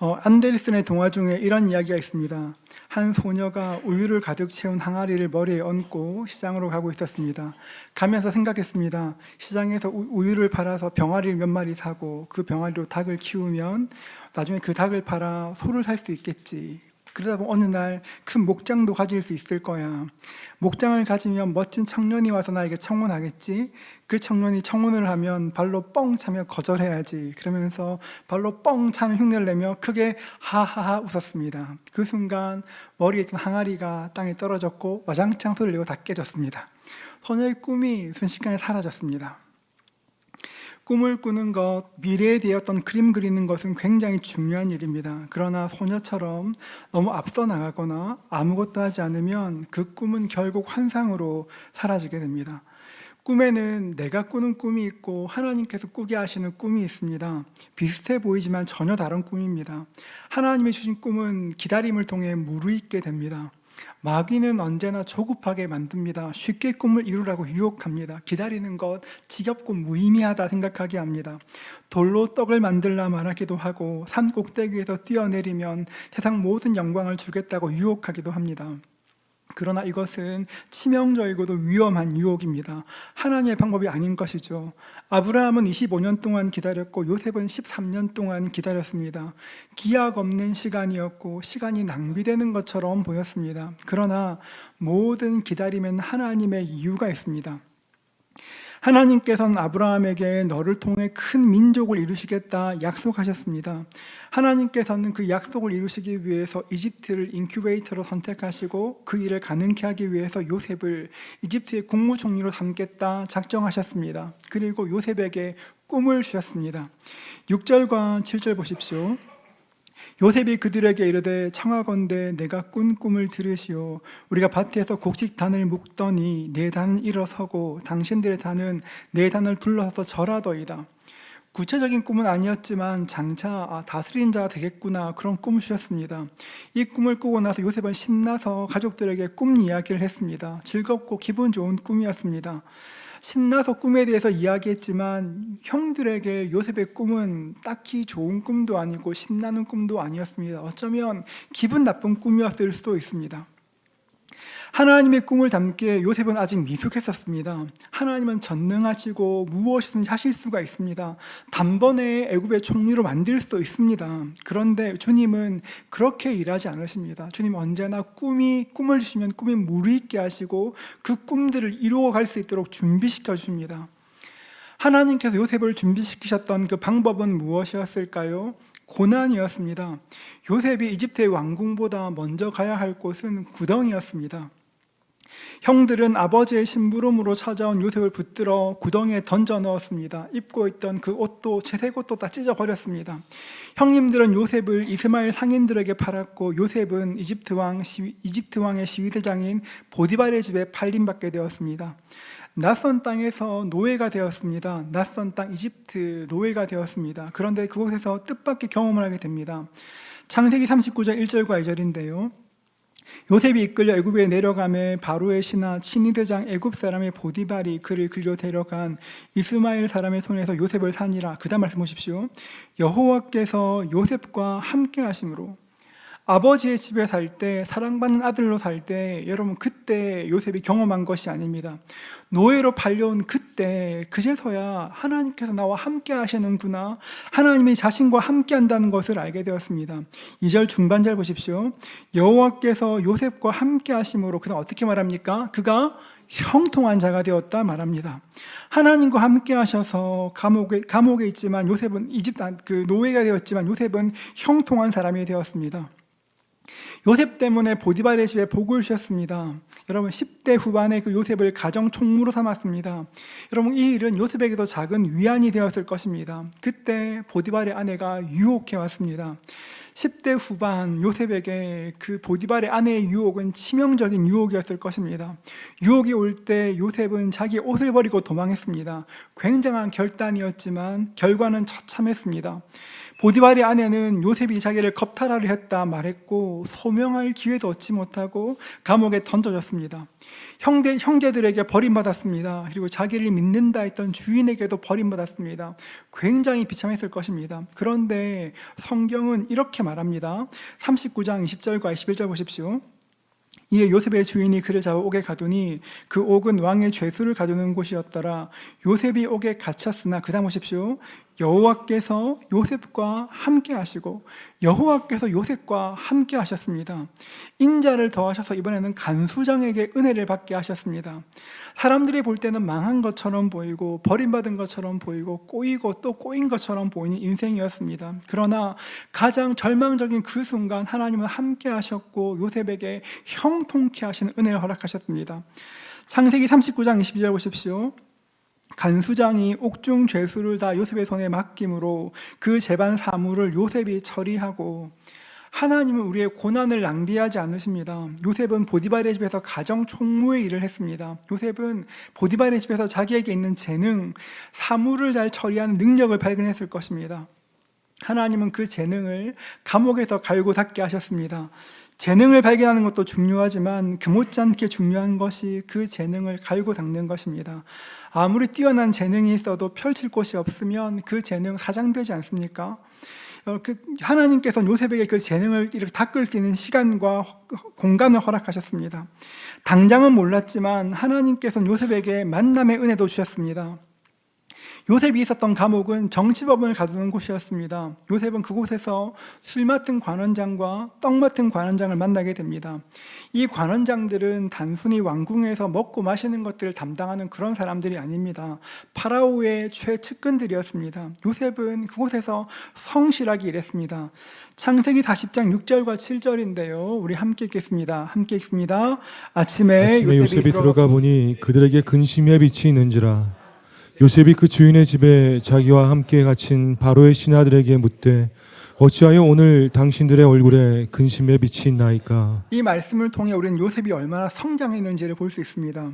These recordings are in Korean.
안데르센의 동화 중에 이런 이야기가 있습니다. 한 소녀가 우유를 가득 채운 항아리를 머리에 얹고 시장으로 가고 있었습니다. 가면서 생각했습니다. 시장에서 우유를 팔아서 병아리를 몇 마리 사고 그 병아리로 닭을 키우면 나중에 그 닭을 팔아 소를 살 수 있겠지. 그러다 보면 어느 날 큰 목장도 가질 수 있을 거야. 목장을 가지면 멋진 청년이 와서 나에게 청혼하겠지. 그 청년이 청혼을 하면 발로 뻥 차며 거절해야지. 그러면서 발로 뻥 차는 흉내를 내며 크게 하하하 웃었습니다. 그 순간 머리에 있던 항아리가 땅에 떨어졌고 와장창 소리를 내고 다 깨졌습니다. 소녀의 꿈이 순식간에 사라졌습니다. 꿈을 꾸는 것, 미래에 대해 어떤 그림 그리는 것은 굉장히 중요한 일입니다. 그러나 소녀처럼 너무 앞서 나가거나 아무것도 하지 않으면 그 꿈은 결국 환상으로 사라지게 됩니다. 꿈에는 내가 꾸는 꿈이 있고 하나님께서 꾸게 하시는 꿈이 있습니다. 비슷해 보이지만 전혀 다른 꿈입니다. 하나님이 주신 꿈은 기다림을 통해 무르익게 됩니다. 마귀는 언제나 조급하게 만듭니다. 쉽게 꿈을 이루라고 유혹합니다. 기다리는 것 지겹고 무의미하다 생각하게 합니다. 돌로 떡을 만들라 말하기도 하고 산 꼭대기에서 뛰어내리면 세상 모든 영광을 주겠다고 유혹하기도 합니다. 그러나 이것은 치명적이고도 위험한 유혹입니다. 하나님의 방법이 아닌 것이죠. 아브라함은 25년 동안 기다렸고 요셉은 13년 동안 기다렸습니다. 기약 없는 시간이었고 시간이 낭비되는 것처럼 보였습니다. 그러나 모든 기다림엔 하나님의 이유가 있습니다. 하나님께서는 아브라함에게 너를 통해 큰 민족을 이루시겠다 약속하셨습니다. 하나님께서는 그 약속을 이루시기 위해서 이집트를 인큐베이터로 선택하시고 그 일을 가능케 하기 위해서 요셉을 이집트의 국무총리로 삼겠다 작정하셨습니다. 그리고 요셉에게 꿈을 주셨습니다. 6절과 7절 보십시오. 요셉이 그들에게 이르되 청하건대 내가 꾼 꿈을 들으시오. 우리가 밭에서 곡식단을 묶더니 내 단은 일어서고 당신들의 단은 내 단을 둘러서서 절하더이다. 구체적인 꿈은 아니었지만 장차 다스린 자가 되겠구나 그런 꿈을 주셨습니다. 이 꿈을 꾸고 나서 요셉은 신나서 가족들에게 꿈 이야기를 했습니다. 즐겁고 기분 좋은 꿈이었습니다. 신나서 꿈에 대해서 이야기했지만 형들에게 요셉의 꿈은 딱히 좋은 꿈도 아니고 신나는 꿈도 아니었습니다. 어쩌면 기분 나쁜 꿈이었을 수도 있습니다. 하나님의 꿈을 담기에 요셉은 아직 미숙했었습니다. 하나님은 전능하시고 무엇이든지 하실 수가 있습니다. 단번에 애굽의 총리로 만들 수도 있습니다. 그런데 주님은 그렇게 일하지 않으십니다. 주님은 언제나 꿈을 주시면 꿈이 무르익게 하시고 그 꿈들을 이루어갈 수 있도록 준비시켜 주십니다. 하나님께서 요셉을 준비시키셨던 그 방법은 무엇이었을까요? 고난이었습니다. 요셉이 이집트의 왕궁보다 먼저 가야 할 곳은 구덩이였습니다. 형들은 아버지의 심부름으로 찾아온 요셉을 붙들어 구덩이에 던져 넣었습니다. 입고 있던 그 옷도 채색 옷도 다 찢어버렸습니다. 형님들은 요셉을 이스마엘 상인들에게 팔았고 요셉은 이집트 왕의 시위대장인 보디발의 집에 팔림받게 되었습니다. 낯선 땅에서 노예가 되었습니다. 낯선 땅 이집트 노예가 되었습니다. 그런데 그곳에서 뜻밖의 경험을 하게 됩니다. 창세기 39장 1절과 2절인데요. 요셉이 이끌려 애굽에 내려가매 바로의 신하 친위대장 애굽 사람의 보디발이 그를 그리로 데려간 이스마엘 사람의 손에서 요셉을 산이라. 그 다음 말씀 보십시오. 여호와께서 요셉과 함께 하심으로. 아버지의 집에 살 때, 사랑받는 아들로 살 때, 여러분 그때 요셉이 경험한 것이 아닙니다. 노예로 팔려온 그때, 그제서야 하나님께서 나와 함께 하시는구나, 하나님이 자신과 함께 한다는 것을 알게 되었습니다. 2절 중반절 보십시오. 여호와께서 요셉과 함께 하심으로. 그다음 어떻게 말합니까? 그가 형통한 자가 되었다 말합니다. 하나님과 함께 하셔서 감옥에 있지만 요셉은 그 노예가 되었지만 요셉은 형통한 사람이 되었습니다. 요셉 때문에 보디발의 집에 복을 주셨습니다. 여러분 10대 후반에 그 요셉을 가정 총무로 삼았습니다. 여러분 이 일은 요셉에게도 작은 위안이 되었을 것입니다. 그때 보디발의 아내가 유혹해 왔습니다. 10대 후반 요셉에게 그 보디발의 아내의 유혹은 치명적인 유혹이었을 것입니다. 유혹이 올 때 요셉은 자기 옷을 버리고 도망했습니다. 굉장한 결단이었지만 결과는 처참했습니다. 보디발의 아내는 요셉이 자기를 겁탈하려 했다 말했고 소명할 기회도 얻지 못하고 감옥에 던져졌습니다. 형제들에게 버림받았습니다. 그리고 자기를 믿는다 했던 주인에게도 버림받았습니다. 굉장히 비참했을 것입니다. 그런데 성경은 이렇게 말합니다. 39장 20절과 21절 보십시오. 이에 요셉의 주인이 그를 잡아 옥에 가두니 그 옥은 왕의 죄수를 가두는 곳이었더라. 요셉이 옥에 갇혔으나, 그 다음 보십시오. 여호와께서 요셉과 함께 하시고, 여호와께서 요셉과 함께 하셨습니다. 인자를 더하셔서 이번에는 간수장에게 은혜를 받게 하셨습니다. 사람들이 볼 때는 망한 것처럼 보이고 버림받은 것처럼 보이고 꼬이고 또 꼬인 것처럼 보이는 인생이었습니다. 그러나 가장 절망적인 그 순간 하나님은 함께 하셨고 요셉에게 형통케 하시는 은혜를 허락하셨습니다. 창세기 39장 22절 보십시오. 간수장이 옥중 죄수를 다 요셉의 손에 맡김으로 그 재반 사물을 요셉이 처리하고, 하나님은 우리의 고난을 낭비하지 않으십니다. 요셉은 보디발의 집에서 가정 총무의 일을 했습니다. 요셉은 보디발의 집에서 자기에게 있는 재능, 사물을 잘 처리하는 능력을 발견했을 것입니다. 하나님은 그 재능을 감옥에서 갈고 닦게 하셨습니다. 재능을 발견하는 것도 중요하지만 그 못지않게 중요한 것이 그 재능을 갈고 닦는 것입니다. 아무리 뛰어난 재능이 있어도 펼칠 곳이 없으면 그 재능 사장되지 않습니까? 하나님께서는 요셉에게 그 재능을 이렇게 닦을 수 있는 시간과 공간을 허락하셨습니다. 당장은 몰랐지만 하나님께서는 요셉에게 만남의 은혜도 주셨습니다. 요셉이 있었던 감옥은 정치법원을 가두는 곳이었습니다. 요셉은 그곳에서 술 맡은 관원장과 떡 맡은 관원장을 만나게 됩니다. 이 관원장들은 단순히 왕궁에서 먹고 마시는 것들을 담당하는 그런 사람들이 아닙니다. 파라오의 최측근들이었습니다. 요셉은 그곳에서 성실하게 일했습니다. 창세기 40장 6절과 7절인데요. 우리 함께 읽겠습니다. 함께 읽습니다. 아침에 요셉이 들어가 보니 그들에게 근심의 빛이 있는지라. 요셉이 그 주인의 집에 자기와 함께 갇힌 바로의 신하들에게 묻되 어찌하여 오늘 당신들의 얼굴에 근심의 빛이 있나이까? 이 말씀을 통해 우리는 요셉이 얼마나 성장했는지를 볼 수 있습니다.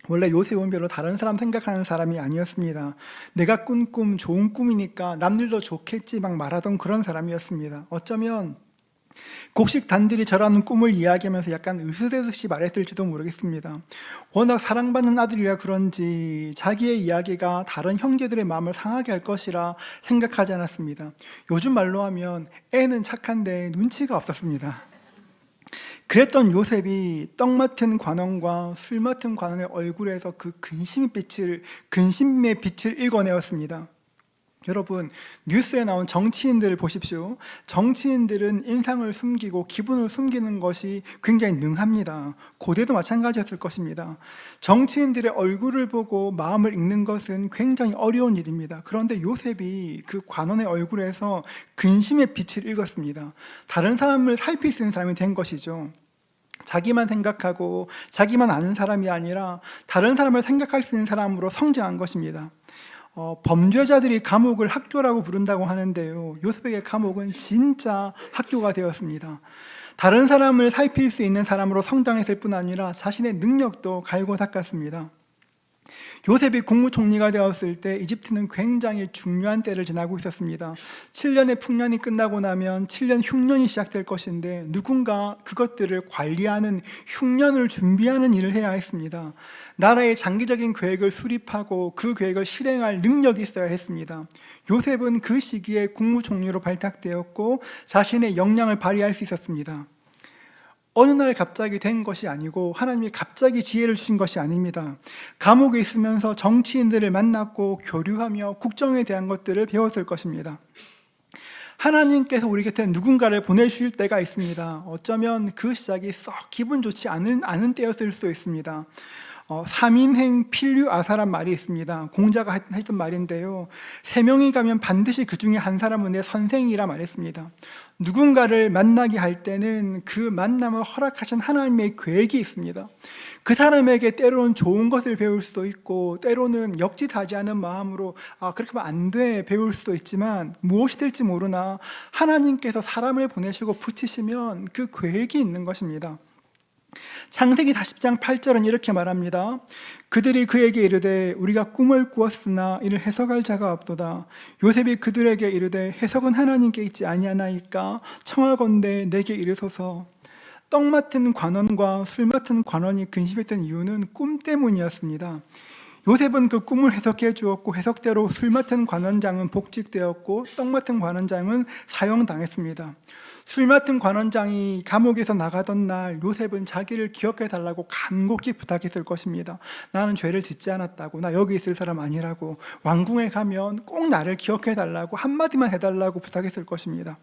원래 요셉은 별로 다른 사람 생각하는 사람이 아니었습니다. 내가 꾼 꿈 좋은 꿈이니까 남들도 좋겠지 막 말하던 그런 사람이었습니다. 어쩌면 곡식 단들이 저라는 꿈을 이야기하면서 약간 으스대듯이 말했을지도 모르겠습니다. 워낙 사랑받는 아들이라 그런지 자기의 이야기가 다른 형제들의 마음을 상하게 할 것이라 생각하지 않았습니다. 요즘 말로 하면 애는 착한데 눈치가 없었습니다. 그랬던 요셉이 떡 맡은 관원과 술 맡은 관원의 얼굴에서 그 근심의 빛을 읽어내었습니다. 여러분, 뉴스에 나온 정치인들을 보십시오. 정치인들은 인상을 숨기고 기분을 숨기는 것이 굉장히 능합니다. 고대도 마찬가지였을 것입니다. 정치인들의 얼굴을 보고 마음을 읽는 것은 굉장히 어려운 일입니다. 그런데 요셉이 그 관원의 얼굴에서 근심의 빛을 읽었습니다. 다른 사람을 살필 수 있는 사람이 된 것이죠. 자기만 생각하고 자기만 아는 사람이 아니라 다른 사람을 생각할 수 있는 사람으로 성장한 것입니다. 범죄자들이 감옥을 학교라고 부른다고 하는데요. 요셉에게 감옥은 진짜 학교가 되었습니다. 다른 사람을 살필 수 있는 사람으로 성장했을 뿐 아니라 자신의 능력도 갈고 닦았습니다. 요셉이 국무총리가 되었을 때 이집트는 굉장히 중요한 때를 지나고 있었습니다. 7년의 풍년이 끝나고 나면 7년 흉년이 시작될 것인데 누군가 그것들을 관리하는 흉년을 준비하는 일을 해야 했습니다. 나라의 장기적인 계획을 수립하고 그 계획을 실행할 능력이 있어야 했습니다. 요셉은 그 시기에 국무총리로 발탁되었고 자신의 역량을 발휘할 수 있었습니다. 어느 날 갑자기 된 것이 아니고 하나님이 갑자기 지혜를 주신 것이 아닙니다. 감옥에 있으면서 정치인들을 만났고 교류하며 국정에 대한 것들을 배웠을 것입니다. 하나님께서 우리 곁에 누군가를 보내주실 때가 있습니다. 어쩌면 그 시작이 썩 기분 좋지 않은 때였을 수도 있습니다. 삼인행 필류아사란 말이 있습니다. 공자가 했던 말인데요. 3명이 가면 반드시 그 중에 한 사람은 내 선생이라 말했습니다. 누군가를 만나게 할 때는 그 만남을 허락하신 하나님의 계획이 있습니다. 그 사람에게 때로는 좋은 것을 배울 수도 있고 때로는 역짓하지 않은 마음으로 그렇게 하면 안 돼 배울 수도 있지만 무엇이 될지 모르나 하나님께서 사람을 보내시고 붙이시면 그 계획이 있는 것입니다. 창세기 40장 8절은 이렇게 말합니다. 그들이 그에게 이르되 우리가 꿈을 꾸었으나 이를 해석할 자가 없도다. 요셉이 그들에게 이르되 해석은 하나님께 있지 아니하나이까 청하건대 내게 이르소서. 떡 맡은 관원과 술 맡은 관원이 근심했던 이유는 꿈 때문이었습니다. 요셉은 그 꿈을 해석해 주었고 해석대로 술 맡은 관원장은 복직되었고 떡 맡은 관원장은 사형당했습니다. 술 맡은 관원장이 감옥에서 나가던 날 요셉은 자기를 기억해 달라고 간곡히 부탁했을 것입니다. 나는 죄를 짓지 않았다고, 나 여기 있을 사람 아니라고, 왕궁에 가면 꼭 나를 기억해 달라고 한마디만 해달라고 부탁했을 것입니다.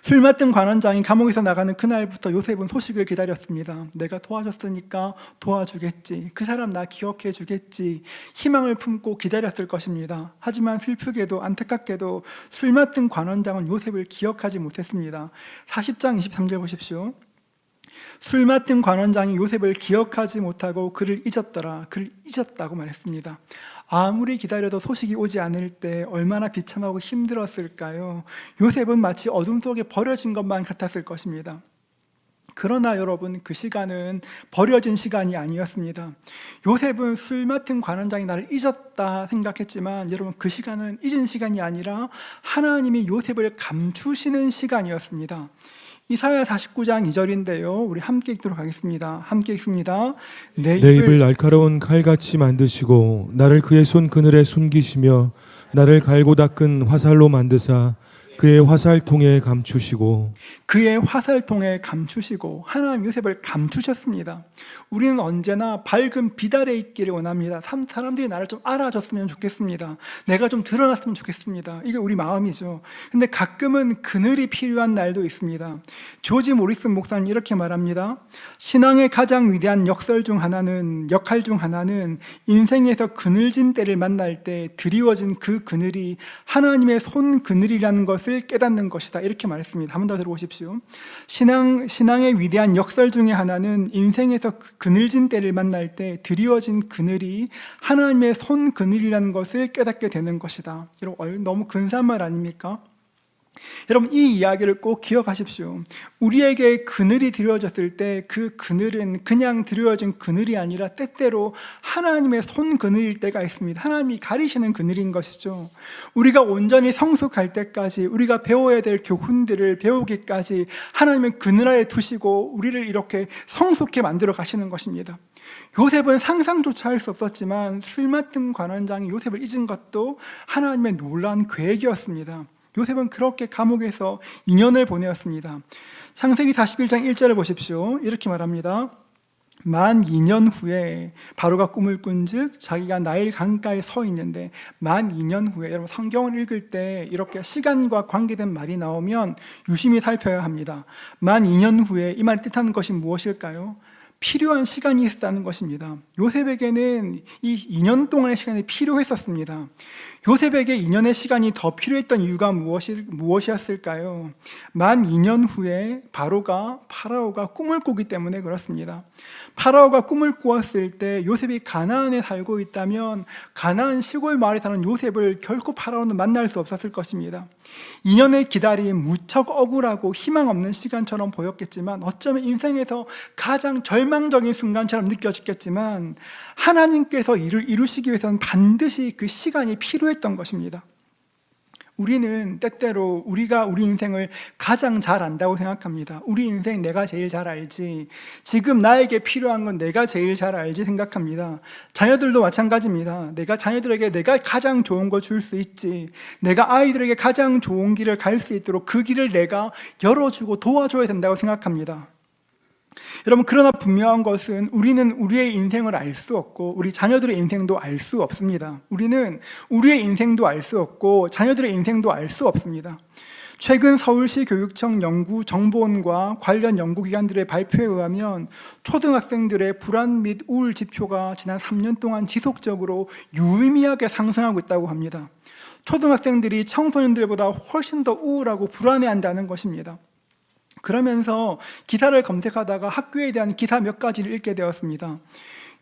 술 맡은 관원장이 감옥에서 나가는 그날부터 요셉은 소식을 기다렸습니다. 내가 도와줬으니까 도와주겠지, 그 사람 나 기억해 주겠지, 희망을 품고 기다렸을 것입니다. 하지만 슬프게도 안타깝게도 술 맡은 관원장은 요셉을 기억하지 못했습니다. 40장 23절 보십시오. 술 맡은 관원장이 요셉을 기억하지 못하고 그를 잊었더라. 그를 잊었다고 말했습니다. 아무리 기다려도 소식이 오지 않을 때 얼마나 비참하고 힘들었을까요? 요셉은 마치 어둠 속에 버려진 것만 같았을 것입니다. 그러나 여러분, 그 시간은 버려진 시간이 아니었습니다. 요셉은 술 맡은 관원장이 나를 잊었다 생각했지만 여러분, 그 시간은 잊은 시간이 아니라 하나님이 요셉을 감추시는 시간이었습니다. 이사야 49장 2절인데요. 우리 함께 읽도록 하겠습니다. 함께 읽습니다. 내 입을 날카로운 칼같이 만드시고 나를 그의 손 그늘에 숨기시며 나를 갈고 닦은 화살로 만드사 그의 화살통에 감추시고. 그의 화살통에 감추시고. 하나님 요셉을 감추셨습니다. 우리는 언제나 밝은 빛 아래 있기를 원합니다. 사람들이 나를 좀 알아줬으면 좋겠습니다. 내가 좀 드러났으면 좋겠습니다. 이게 우리 마음이죠. 근데 가끔은 그늘이 필요한 날도 있습니다. 조지 모리슨 목사는 이렇게 말합니다. 신앙의 가장 위대한 역할 중 하나는 인생에서 그늘진 때를 만날 때 드리워진 그 그늘이 하나님의 손 그늘이라는 것을 깨닫는 것이다. 이렇게 말했습니다. 한 번 더 들어보십시오. 신앙의 위대한 역설 중에 하나는 인생에서 그늘진 때를 만날 때 드리워진 그늘이 하나님의 손 그늘이라는 것을 깨닫게 되는 것이다. 여러분, 너무 근사한 말 아닙니까? 여러분, 이 이야기를 꼭 기억하십시오. 우리에게 그늘이 드려졌을 때 그 그늘은 그냥 드려진 그늘이 아니라 때때로 하나님의 손 그늘일 때가 있습니다. 하나님이 가리시는 그늘인 것이죠. 우리가 온전히 성숙할 때까지, 우리가 배워야 될 교훈들을 배우기까지 하나님은 그늘 아래 두시고 우리를 이렇게 성숙해 만들어 가시는 것입니다. 요셉은 상상조차 할 수 없었지만 술 맡은 관원장이 요셉을 잊은 것도 하나님의 놀라운 계획이었습니다. 요셉은 그렇게 감옥에서 2년을 보내었습니다. 창세기 41장 1절을 보십시오. 이렇게 말합니다. 만 2년 후에 바로가 꿈을 꾼즉 자기가 나일 강가에 서 있는데, 만 2년 후에, 여러분 성경을 읽을 때 이렇게 시간과 관계된 말이 나오면 유심히 살펴야 합니다. 만 2년 후에, 이 말이 뜻하는 것이 무엇일까요? 필요한 시간이 있었다는 것입니다. 요셉에게는 이 2년 동안의 시간이 필요했었습니다. 요셉에게 2년의 시간이 더 필요했던 이유가 무엇이었을까요? 만 2년 후에 파라오가 꿈을 꾸기 때문에 그렇습니다. 파라오가 꿈을 꾸었을 때 요셉이 가나안에 살고 있다면 가나안 시골 마을에 사는 요셉을 결코 파라오는 만날 수 없었을 것입니다. 2년의 기다림, 무척 억울하고 희망 없는 시간처럼 보였겠지만 어쩌면 인생에서 가장 절망적인 순간처럼 느껴졌겠지만 하나님께서 이를 이루시기 위해서는 반드시 그 시간이 필요했던 것입니다. 우리는 때때로 우리가 우리 인생을 가장 잘 안다고 생각합니다. 우리 인생 내가 제일 잘 알지, 지금 나에게 필요한 건 내가 제일 잘 알지 생각합니다. 자녀들도 마찬가지입니다. 내가 자녀들에게 내가 가장 좋은 거 줄 수 있지, 내가 아이들에게 가장 좋은 길을 갈 수 있도록 그 길을 내가 열어주고 도와줘야 된다고 생각합니다. 여러분, 그러나 분명한 것은 우리는 우리의 인생을 알 수 없고 우리 자녀들의 인생도 알 수 없습니다. 우리는 우리의 인생도 알 수 없고 자녀들의 인생도 알 수 없습니다. 최근 서울시 교육청 연구정보원과 관련 연구기관들의 발표에 의하면 초등학생들의 불안 및 우울 지표가 지난 3년 동안 지속적으로 유의미하게 상승하고 있다고 합니다. 초등학생들이 청소년들보다 훨씬 더 우울하고 불안해한다는 것입니다. 그러면서 기사를 검색하다가 학교에 대한 기사 몇 가지를 읽게 되었습니다.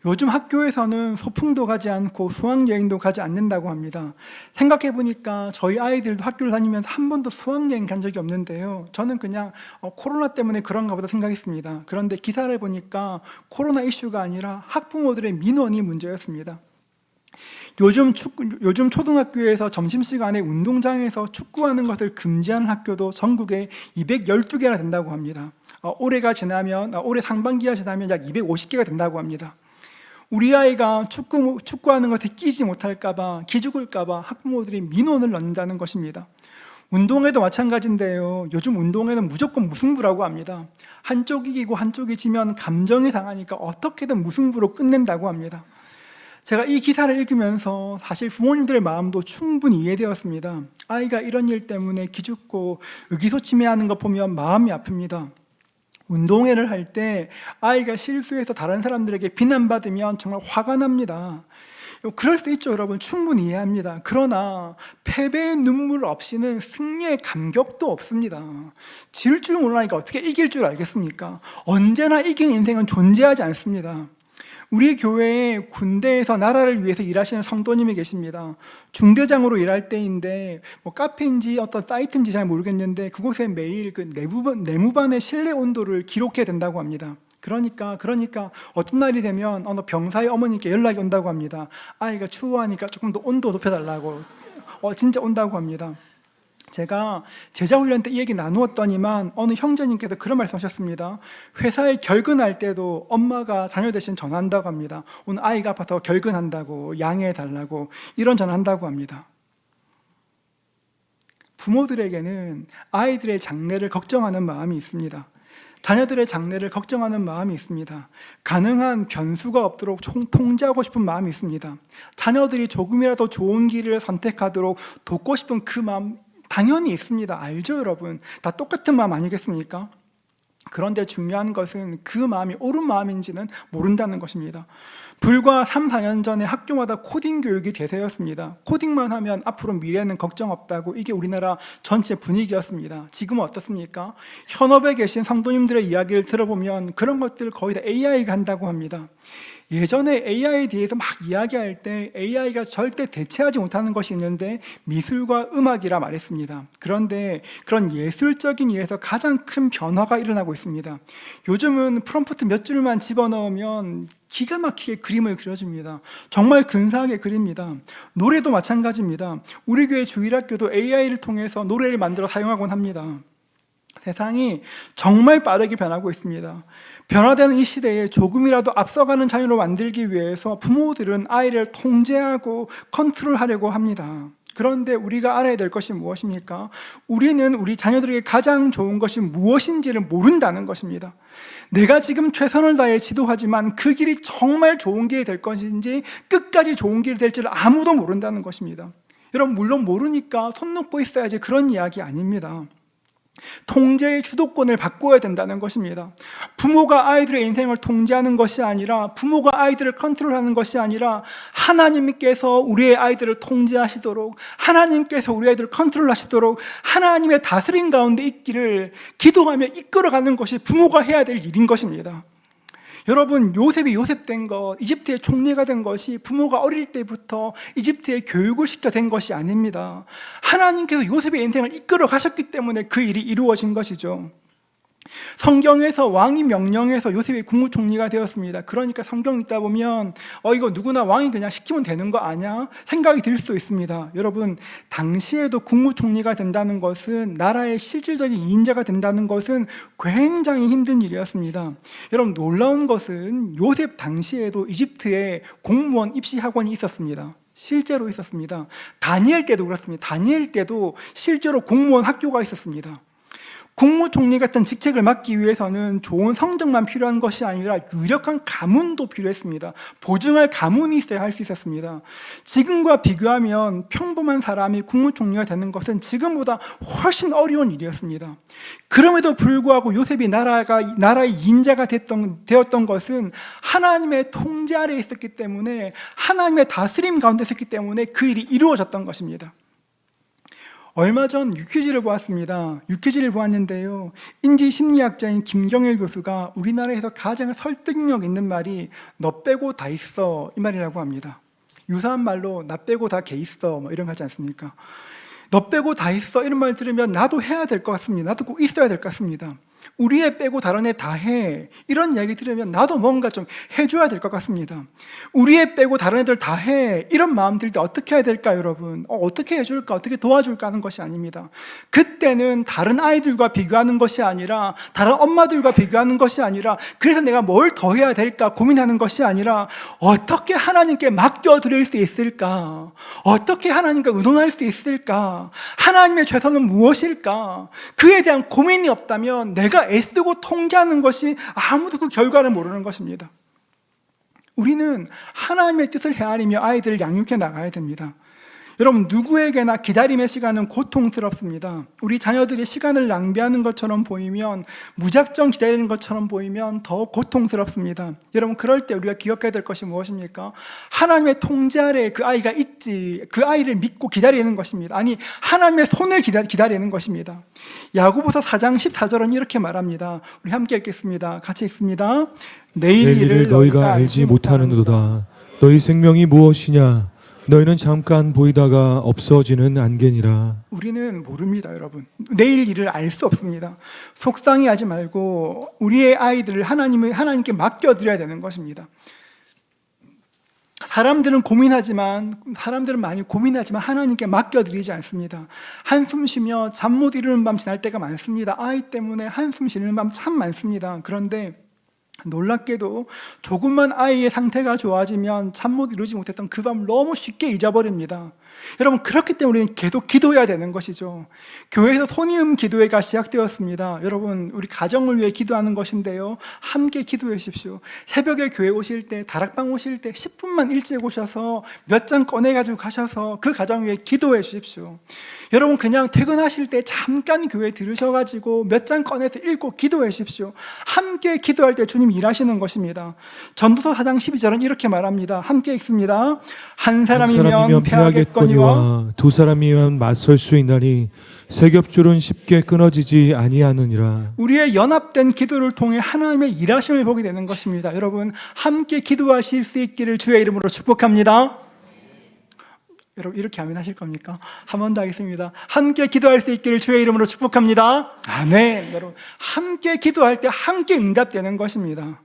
요즘 학교에서는 소풍도 가지 않고 수학여행도 가지 않는다고 합니다. 생각해보니까 저희 아이들도 학교를 다니면서 한 번도 수학여행 간 적이 없는데요. 저는 그냥 코로나 때문에 그런가 보다 생각했습니다. 그런데 기사를 보니까 코로나 이슈가 아니라 학부모들의 민원이 문제였습니다. 요즘 초등학교에서 점심시간에 운동장에서 축구하는 것을 금지하는 학교도 전국에 212개나 된다고 합니다. 올해 상반기가 지나면 약 250개가 된다고 합니다. 우리 아이가 축구하는 것에 끼지 못할까봐, 기죽을까봐 학부모들이 민원을 넣는다는 것입니다. 운동에도 마찬가지인데요. 요즘 운동에는 무조건 무승부라고 합니다. 한쪽이 이기고 한쪽이 지면 감정이 상하니까 어떻게든 무승부로 끝낸다고 합니다. 제가 이 기사를 읽으면서 사실 부모님들의 마음도 충분히 이해되었습니다. 아이가 이런 일 때문에 기죽고 의기소침해하는 거 보면 마음이 아픕니다. 운동회를 할 때 아이가 실수해서 다른 사람들에게 비난받으면 정말 화가 납니다. 그럴 수 있죠, 여러분. 충분히 이해합니다. 그러나 패배의 눈물 없이는 승리의 감격도 없습니다. 질 줄 몰라니까 어떻게 이길 줄 알겠습니까? 언제나 이긴 인생은 존재하지 않습니다. 우리 교회에 군대에서 나라를 위해서 일하시는 성도님이 계십니다. 중대장으로 일할 때인데 카페인지 어떤 사이트인지 잘 모르겠는데 그곳에 매일 그 내무반의 실내 온도를 기록해야 된다고 합니다. 그러니까 어떤 날이 되면 어느 병사의 어머니께 연락이 온다고 합니다. 아이가 추워하니까 조금 더 온도 높여달라고. 진짜 온다고 합니다. 제가 제자훈련 때 이 얘기 나누었더니만 어느 형제님께서 그런 말씀하셨습니다. 회사에 결근할 때도 엄마가 자녀 대신 전화한다고 합니다. 오늘 아이가 아파서 결근한다고, 양해해달라고, 이런 전화한다고 합니다. 부모들에게는 아이들의 장래를 걱정하는 마음이 있습니다. 자녀들의 장래를 걱정하는 마음이 있습니다. 가능한 변수가 없도록 통제하고 싶은 마음이 있습니다. 자녀들이 조금이라도 좋은 길을 선택하도록 돕고 싶은 그 마음 당연히 있습니다. 알죠, 여러분? 다 똑같은 마음 아니겠습니까? 그런데 중요한 것은 그 마음이 옳은 마음인지는 모른다는 것입니다. 불과 3, 4년 전에 학교마다 코딩 교육이 대세였습니다. 코딩만 하면 앞으로 미래는 걱정 없다고, 이게 우리나라 전체 분위기였습니다. 지금은 어떻습니까? 현업에 계신 성도님들의 이야기를 들어보면 그런 것들 거의 다 AI가 한다고 합니다. 예전에 AI에 대해서 막 이야기할 때 AI가 절대 대체하지 못하는 것이 있는데 미술과 음악이라 말했습니다. 그런데 그런 예술적인 일에서 가장 큰 변화가 일어나고 있습니다. 요즘은 프롬프트 몇 줄만 집어넣으면 기가 막히게 그림을 그려줍니다. 정말 근사하게 그립니다. 노래도 마찬가지입니다. 우리 교회 주일학교도 AI를 통해서 노래를 만들어 사용하곤 합니다. 세상이 정말 빠르게 변하고 있습니다. 변화되는 이 시대에 조금이라도 앞서가는 자녀로 만들기 위해서 부모들은 아이를 통제하고 컨트롤하려고 합니다. 그런데 우리가 알아야 될 것이 무엇입니까? 우리는 우리 자녀들에게 가장 좋은 것이 무엇인지를 모른다는 것입니다. 내가 지금 최선을 다해 지도하지만 그 길이 정말 좋은 길이 될 것인지 끝까지 좋은 길이 될지를 아무도 모른다는 것입니다. 여러분, 물론 모르니까 손 놓고 있어야지 그런 이야기 아닙니다. 통제의 주도권을 바꿔야 된다는 것입니다. 부모가 아이들의 인생을 통제하는 것이 아니라, 부모가 아이들을 컨트롤하는 것이 아니라 하나님께서 우리의 아이들을 통제하시도록, 하나님께서 우리 아이들을 컨트롤하시도록 하나님의 다스림 가운데 있기를 기도하며 이끌어가는 것이 부모가 해야 될 일인 것입니다. 여러분, 요셉이 요셉된 것, 이집트의 총리가 된 것이 부모가 어릴 때부터 이집트에 교육을 시켜 된 것이 아닙니다. 하나님께서 요셉의 인생을 이끌어 가셨기 때문에 그 일이 이루어진 것이죠. 성경에서 왕이 명령해서 요셉이 국무총리가 되었습니다. 그러니까 성경 읽다 보면 이거 누구나 왕이 그냥 시키면 되는 거 아니야? 생각이 들 수도 있습니다. 여러분, 당시에도 국무총리가 된다는 것은, 나라의 실질적인 2인자가 된다는 것은 굉장히 힘든 일이었습니다. 여러분, 놀라운 것은 요셉 당시에도 이집트에 공무원 입시 학원이 있었습니다. 실제로 있었습니다. 다니엘 때도 그렇습니다. 다니엘 때도 실제로 공무원 학교가 있었습니다. 국무총리 같은 직책을 맡기 위해서는 좋은 성적만 필요한 것이 아니라 유력한 가문도 필요했습니다. 보증할 가문이 있어야 할 수 있었습니다. 지금과 비교하면 평범한 사람이 국무총리가 되는 것은 지금보다 훨씬 어려운 일이었습니다. 그럼에도 불구하고 요셉이 나라의 2인자가 되었던 것은 하나님의 통제 아래에 있었기 때문에, 하나님의 다스림 가운데 있었기 때문에 그 일이 이루어졌던 것입니다. 얼마 전 유퀴즈를 보았습니다. 유퀴즈를 보았는데요, 인지심리학자인 김경일 교수가 우리나라에서 가장 설득력 있는 말이 너 빼고 다 있어, 이 말이라고 합니다. 유사한 말로 나 빼고 다 개 있어, 뭐 이런 거 하지 않습니까? 너 빼고 다 있어, 이런 말 들으면 나도 해야 될 것 같습니다. 나도 꼭 있어야 될 것 같습니다. 우리 애 빼고 다른 애 다 해, 이런 이야기 들으면 나도 뭔가 좀 해줘야 될 것 같습니다. 우리 애 빼고 다른 애들 다 해, 이런 마음 들 때 어떻게 해야 될까 여러분? 어떻게 해줄까, 어떻게 도와줄까 하는 것이 아닙니다. 그때는 다른 아이들과 비교하는 것이 아니라, 다른 엄마들과 비교하는 것이 아니라, 그래서 내가 뭘 더 해야 될까 고민하는 것이 아니라, 어떻게 하나님께 맡겨드릴 수 있을까, 어떻게 하나님과 의논할 수 있을까, 하나님의 최선은 무엇일까, 그에 대한 고민이 없다면 내가 애쓰고 통제하는 것이 아무도 그 결과를 모르는 것입니다. 우리는 하나님의 뜻을 헤아리며 아이들을 양육해 나가야 됩니다. 여러분, 누구에게나 기다림의 시간은 고통스럽습니다. 우리 자녀들이 시간을 낭비하는 것처럼 보이면, 무작정 기다리는 것처럼 보이면 더 고통스럽습니다. 여러분, 그럴 때 우리가 기억해야 될 것이 무엇입니까? 하나님의 통제 아래에 그 아이가 있지, 그 아이를 믿고 기다리는 것입니다. 아니, 하나님의 손을 기다리는 것입니다. 야고보서 4장 14절은 이렇게 말합니다. 우리 함께 읽겠습니다. 같이 읽습니다. 내일 일을 너희가 알지 못하는도다. 너희 생명이 무엇이냐? 너희는 잠깐 보이다가 없어지는 안개니라. 우리는 모릅니다, 여러분. 내일 일을 알 수 없습니다. 속상해하지 말고 우리의 아이들을 하나님께 맡겨드려야 되는 것입니다. 사람들은 많이 고민하지만 하나님께 맡겨드리지 않습니다. 한숨 쉬며 잠 못 이루는 밤 지날 때가 많습니다. 아이 때문에 한숨 쉬는 밤 참 많습니다. 그런데 놀랍게도 조금만 아이의 상태가 좋아지면 잠 못 이루지 못했던 그 밤을 너무 쉽게 잊어버립니다. 여러분, 그렇기 때문에 우리는 계속 기도해야 되는 것이죠. 교회에서 손이음 기도회가 시작되었습니다. 여러분, 우리 가정을 위해 기도하는 것인데요, 함께 기도해 주십시오. 새벽에 교회 오실 때, 다락방 오실 때 10분만 일찍 오셔서 몇 장 꺼내가지고 가셔서 그 가정 위해 기도해 주십시오. 여러분, 그냥 퇴근하실 때 잠깐 교회 들으셔가지고 몇 장 꺼내서 읽고 기도해 주십시오. 함께 기도할 때 주님 일하시는 것입니다. 전도서 4장 12절은 이렇게 말합니다. 함께 읽습니다. 한 사람이면 패하겠거니와 두 사람이면 맞설 수 있나니 세 겹줄은 쉽게 끊어지지 아니하느니라. 우리의 연합된 기도를 통해 하나님의 일하심을 보게 되는 것입니다. 여러분, 함께 기도하실 수 있기를 주의 이름으로 축복합니다. 여러분, 이렇게 아멘 하실 겁니까? 한 번 더 하겠습니다. 함께 기도할 수 있기를 주의 이름으로 축복합니다. 아멘. 여러분, 함께 기도할 때 함께 응답되는 것입니다.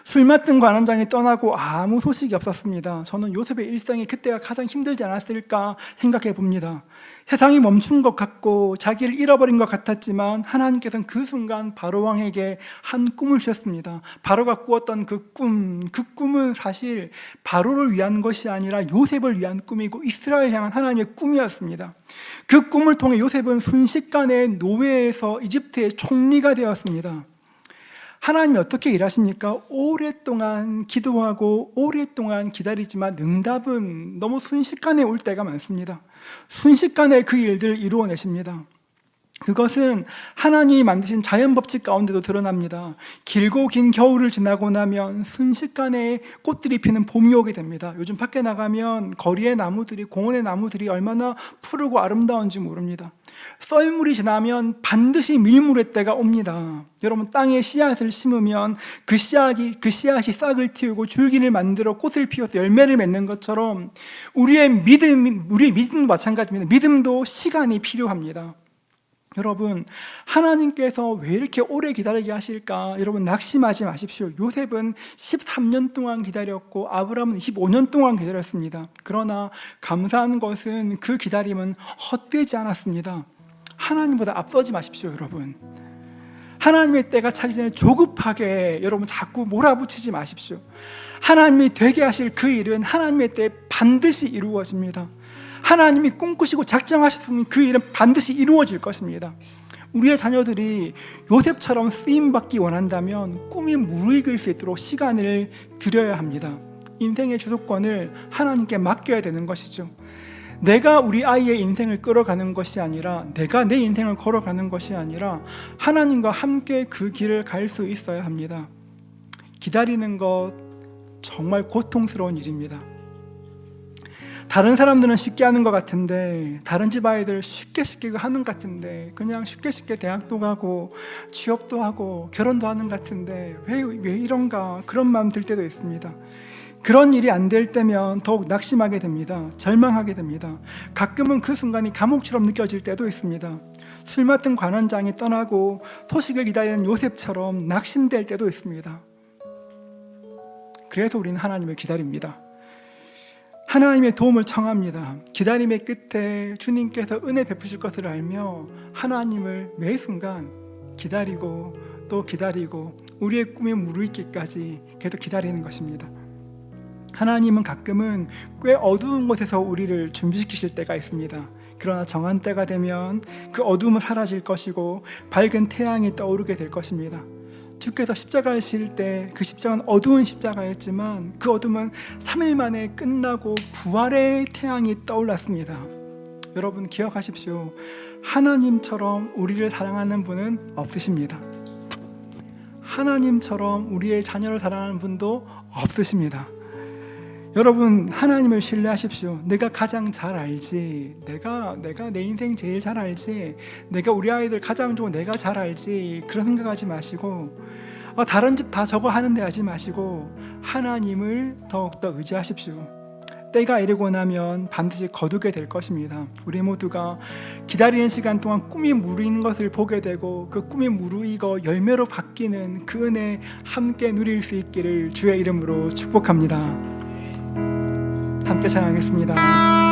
술 맡은 관원장이 떠나고 아무 소식이 없었습니다. 저는 요셉의 일생이 그때가 가장 힘들지 않았을까 생각해 봅니다. 세상이 멈춘 것 같고 자기를 잃어버린 것 같았지만 하나님께서는 그 순간 바로 왕에게 한 꿈을 주셨습니다. 바로가 꾸었던 그 꿈은 사실 바로를 위한 것이 아니라 요셉을 위한 꿈이고 이스라엘 향한 하나님의 꿈이었습니다. 그 꿈을 통해 요셉은 순식간에 노예에서 이집트의 총리가 되었습니다. 하나님이 어떻게 일하십니까? 오랫동안 기도하고 오랫동안 기다리지만 응답은 너무 순식간에 올 때가 많습니다. 순식간에 그 일들을 이루어내십니다. 그것은 하나님이 만드신 자연법칙 가운데도 드러납니다. 길고 긴 겨울을 지나고 나면 순식간에 꽃들이 피는 봄이 오게 됩니다. 요즘 밖에 나가면 거리의 나무들이, 공원의 나무들이 얼마나 푸르고 아름다운지 모릅니다. 썰물이 지나면 반드시 밀물의 때가 옵니다. 여러분, 땅에 씨앗을 심으면 그 씨앗이 싹을 틔우고 줄기를 만들어 꽃을 피워서 열매를 맺는 것처럼 우리의 믿음도 마찬가지입니다. 믿음도 시간이 필요합니다. 여러분, 하나님께서 왜 이렇게 오래 기다리게 하실까? 여러분, 낙심하지 마십시오. 요셉은 13년 동안 기다렸고 아브라함은 25년 동안 기다렸습니다. 그러나 감사한 것은 그 기다림은 헛되지 않았습니다. 하나님보다 앞서지 마십시오, 여러분. 하나님의 때가 차기 전에 조급하게 여러분 자꾸 몰아붙이지 마십시오. 하나님이 되게 하실 그 일은 하나님의 때에 반드시 이루어집니다. 하나님이 꿈꾸시고 작정하셨으면 그 일은 반드시 이루어질 것입니다. 우리의 자녀들이 요셉처럼 쓰임받기 원한다면 꿈이 무르익을 수 있도록 시간을 들여야 합니다. 인생의 주도권을 하나님께 맡겨야 되는 것이죠. 내가 우리 아이의 인생을 끌어가는 것이 아니라, 내가 내 인생을 걸어가는 것이 아니라 하나님과 함께 그 길을 갈 수 있어야 합니다. 기다리는 것 정말 고통스러운 일입니다. 다른 사람들은 쉽게 하는 것 같은데, 다른 집 아이들 쉽게 하는 것 같은데, 그냥 쉽게 대학도 가고 취업도 하고 결혼도 하는 것 같은데 왜 이런가, 그런 마음 들 때도 있습니다. 그런 일이 안 될 때면 더욱 낙심하게 됩니다. 절망하게 됩니다. 가끔은 그 순간이 감옥처럼 느껴질 때도 있습니다. 술 맡은 관원장이 떠나고 소식을 기다리는 요셉처럼 낙심될 때도 있습니다. 그래서 우리는 하나님을 기다립니다. 하나님의 도움을 청합니다. 기다림의 끝에 주님께서 은혜 베푸실 것을 알며 하나님을 매 순간 기다리고 또 기다리고 우리의 꿈에 무르익기까지 계속 기다리는 것입니다. 하나님은 가끔은 꽤 어두운 곳에서 우리를 준비시키실 때가 있습니다. 그러나 정한 때가 되면 그 어둠은 사라질 것이고 밝은 태양이 떠오르게 될 것입니다. 주께서 십자가를 실 때 그 십자가는 어두운 십자가였지만 그 어둠은 3일 만에 끝나고 부활의 태양이 떠올랐습니다. 여러분 기억하십시오. 하나님처럼 우리를 사랑하는 분은 없으십니다. 하나님처럼 우리의 자녀를 사랑하는 분도 없으십니다. 여러분 하나님을 신뢰하십시오. 내가 가장 잘 알지, 내가 내 인생 제일 잘 알지, 내가 우리 아이들 가장 좋은 내가 잘 알지, 그런 생각하지 마시고 다른 집 다 저거 하는데 하지 마시고 하나님을 더욱더 의지하십시오. 때가 이르고 나면 반드시 거두게 될 것입니다. 우리 모두가 기다리는 시간 동안 꿈이 무르익는 것을 보게 되고 그 꿈이 무르익어 열매로 바뀌는 그 은혜 함께 누릴 수 있기를 주의 이름으로 축복합니다. 함께 찬양하겠습니다.